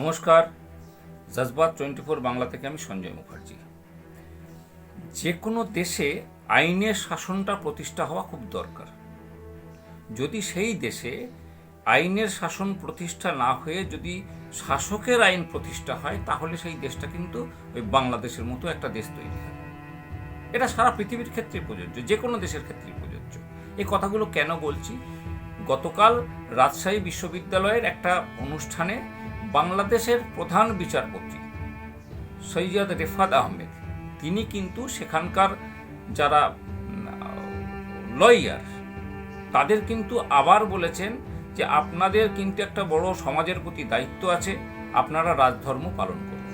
নমস্কার, জজবাত 24 বাংলা থেকে আমি সঞ্জয় মুখার্জি। যে কোনো দেশে আইনের শাসনটা প্রতিষ্ঠা হওয়া খুব দরকার। যদি সেই দেশে আইনের শাসন প্রতিষ্ঠা না হয়ে যদি শাসকের আইন প্রতিষ্ঠা হয়, তাহলে সেই দেশটা কিন্তু ওই বাংলাদেশের মতো একটা দেশ তৈরি হয়। এটা সারা পৃথিবীর ক্ষেত্রে প্রযোজ্য, যে কোনো দেশের ক্ষেত্রে প্রযোজ্য। এই কথাগুলো কেন বলছি? গতকাল রাজশাহী বিশ্ববিদ্যালয়ের একটা অনুষ্ঠানে বাংলাদেশের প্রধান বিচারপতি সৈয়দ রেফাত আহমেদ, তিনি কিন্তু সেখানকার যারা লয়ার তাদের কিন্তু আবার বলেছেন যে আপনাদের কিন্তু একটা বড় সমাজের প্রতি দায়িত্ব আছে, আপনারা রাজধর্ম পালন করুন।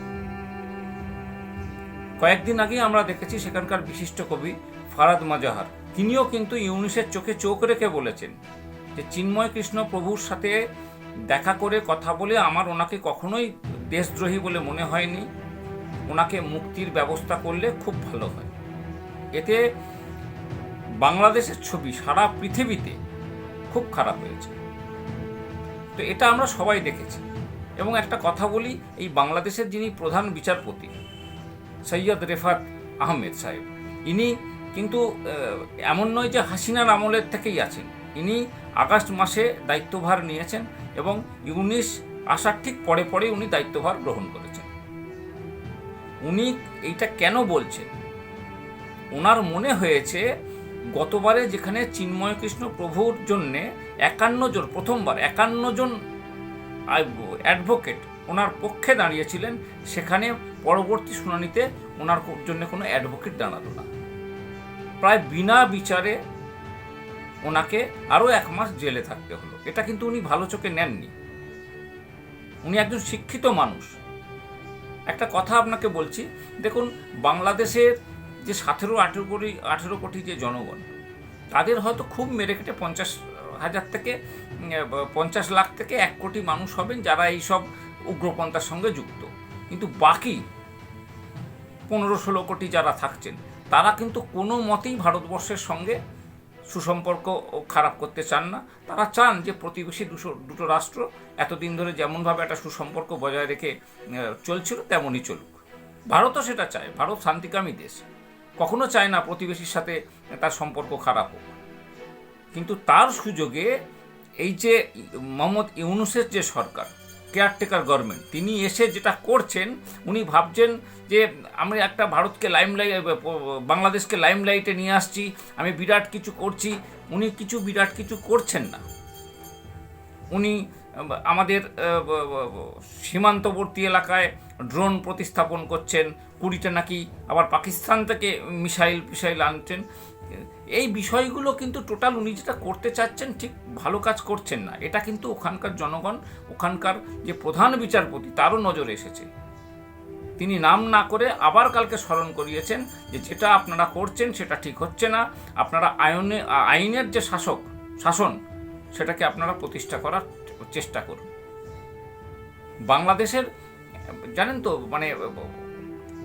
কয়েকদিন আগেই আমরা দেখেছি সেখানকার বিশিষ্ট কবি ফারাদ মাজাহার, তিনিও কিন্তু ইউনুসের চোখে চোখ রেখে বলেছেন যে চিন্ময় কৃষ্ণ প্রভুর সাথে দেখা করে কথা বলে আমার ওনাকে কখনোই দেশদ্রোহী বলে মনে হয়নি, ওনাকে মুক্তির ব্যবস্থা করলে খুব ভালো হয়। এতে বাংলাদেশের ছবি সারা পৃথিবীতে খুব খারাপ হয়েছে। তো এটা আমরা সবাই দেখেছি। এবং একটা কথা বলি, এই বাংলাদেশের যিনি প্রধান বিচারপতি সৈয়দ রেফাত আহমেদ সাহেব, ইনি কিন্তু এমন নয় যে হাসিনার আমলের থেকেই আছেন। ইনি আগস্ট মাসে দায়িত্বভার নিয়েছেন এবং ইউনুস আসার ঠিক পরে পরে উনি দায়িত্বভার গ্রহণ করেছেন। উনি এইটা কেন বলছেন? ওনার মনে হয়েছে গতবারে যেখানে চিন্ময় কৃষ্ণ প্রভুর জন্যে 51 জন, প্রথমবার 51 জন অ্যাডভোকেট ওনার পক্ষে দাঁড়িয়েছিলেন, সেখানে পরবর্তী শুনানিতে ওনার জন্য কোনো অ্যাডভোকেট দাঁড়ালো না। প্রায় বিনা বিচারে ওনাকে আরও 1 মাস জেলে থাকতে হলো। এটা কিন্তু উনি ভালো চোখে নেননি। উনি একজন শিক্ষিত মানুষ। একটা কথা আপনাকে বলছি, দেখুন বাংলাদেশের যে 18 কোটি যে জনগণ, তাদের হয়তো খুব মেরে কেটে 50 লাখ থেকে 1 কোটি মানুষ হবেন যারা এইসব উগ্রপন্থার সঙ্গে যুক্ত। কিন্তু বাকি 15-16 কোটি যারা থাকছেন, তারা কিন্তু কোনো মতেই ভারতবর্ষের সঙ্গে সুসম্পর্ক খারাপ করতে চান না। তারা চান যে প্রতিবেশী দুটো রাষ্ট্র এতদিন ধরে যেমনভাবে একটা সুসম্পর্ক বজায় রেখে চলছিল তেমনই চলুক। ভারতও সেটা চায়। ভারত শান্তিকামী দেশ, কখনো চায় না প্রতিবেশীর সাথে তার সম্পর্ক খারাপ হোক। কিন্তু তার সুযোগে এই যে মোহাম্মদ ইউনুসের যে সরকার, কেয়ারটেকার গভর্নমেন্ট, তিনি এসে যেটা করছেন, উনি ভাবছেন যে আমি একটা ভারতকে বাংলাদেশকে লাইমলাইটে নিয়ে আসছি, আমি বিরাট কিছু করছি। উনি বিরাট কিছু করছেন না। উনি আমাদের সীমান্তবর্তী এলাকায় ড্রোন প্রতিস্থাপন করছেন, 20টা নাকি আবার পাকিস্তান থেকে মিসাইল আনছেন। এই বিষয়গুলো কিন্তু টোটাল উনি যেটা করতে চাচ্ছেন ঠিক ভালো কাজ করছেন না। এটা কিন্তু ওখানকার জনগণ, ওখানকার যে প্রধান বিচারপতি, তারও নজরে এসেছে। তিনি নাম না করে আবার কালকে স্মরণ করিয়েছেন যে যেটা আপনারা করছেন সেটা ঠিক হচ্ছে না, আপনারা আইনের যে শাসন সেটাকে আপনারা প্রতিষ্ঠা করার চেষ্টা করুন। বাংলাদেশের জানেন তো, মানে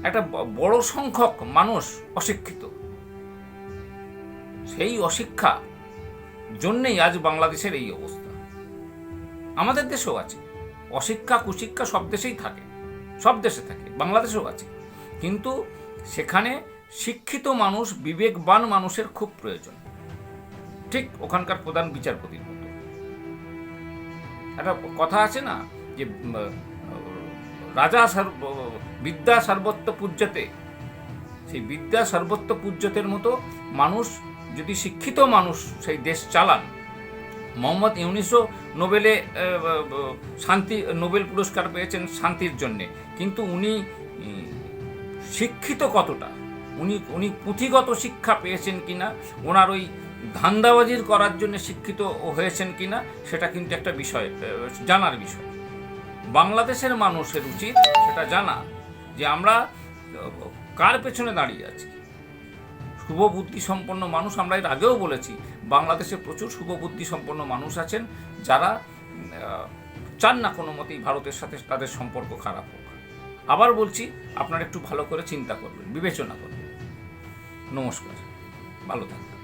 একটা বড় সংখ্যক মানুষ অশিক্ষিত। সেই অশিক্ষা জন্যেই আজ বাংলাদেশের এই অবস্থা। আমাদের দেশেও আছে অশিক্ষা, কুশিক্ষা, সব দেশেই থাকে, সব দেশে থাকে, বাংলাদেশেও আছে। কিন্তু সেখানে শিক্ষিত মানুষ, বিবেকবান মানুষের খুব প্রয়োজন, ঠিক ওখানকার প্রধান বিচারপতির মতো। একটা কথা আছে না যে বিদ্যা সর্বত্র পূজ্যতে, সেই বিদ্যা সর্বত্র পূজ্যতের মতো মানুষ যদি শিক্ষিত মানুষ সেই দেশ চালান। মোহাম্মদ ইউনুসও নোবেল পুরস্কার পেয়েছেন শান্তির জন্যে, কিন্তু উনি শিক্ষিত কতটা, উনি পুঁথিগত শিক্ষা পেয়েছেন কিনা, ওনার ওই ধান্দাবাজির করার জন্য শিক্ষিত হয়েছেন কিনা, সেটা কিন্তু একটা বিষয়, জানার বিষয়। বাংলাদেশের মানুষের উচিত সেটা জানা যে আমরা কার পেছনে দাঁড়িয়ে আছি। শুভবুদ্ধি সম্পন্ন মানুষ, আমরা এর আগেও বলেছি, বাংলাদেশে প্রচুর শুভবুদ্ধি সম্পন্ন মানুষ আছেন যারা চান না কোনো মতেই ভারতের সাথে তাদের সম্পর্ক খারাপ হোক। আবার বলছি, আপনারা একটু ভালো করে চিন্তা করবেন, বিবেচনা করবেন। নমস্কার, ভালো থাকবেন।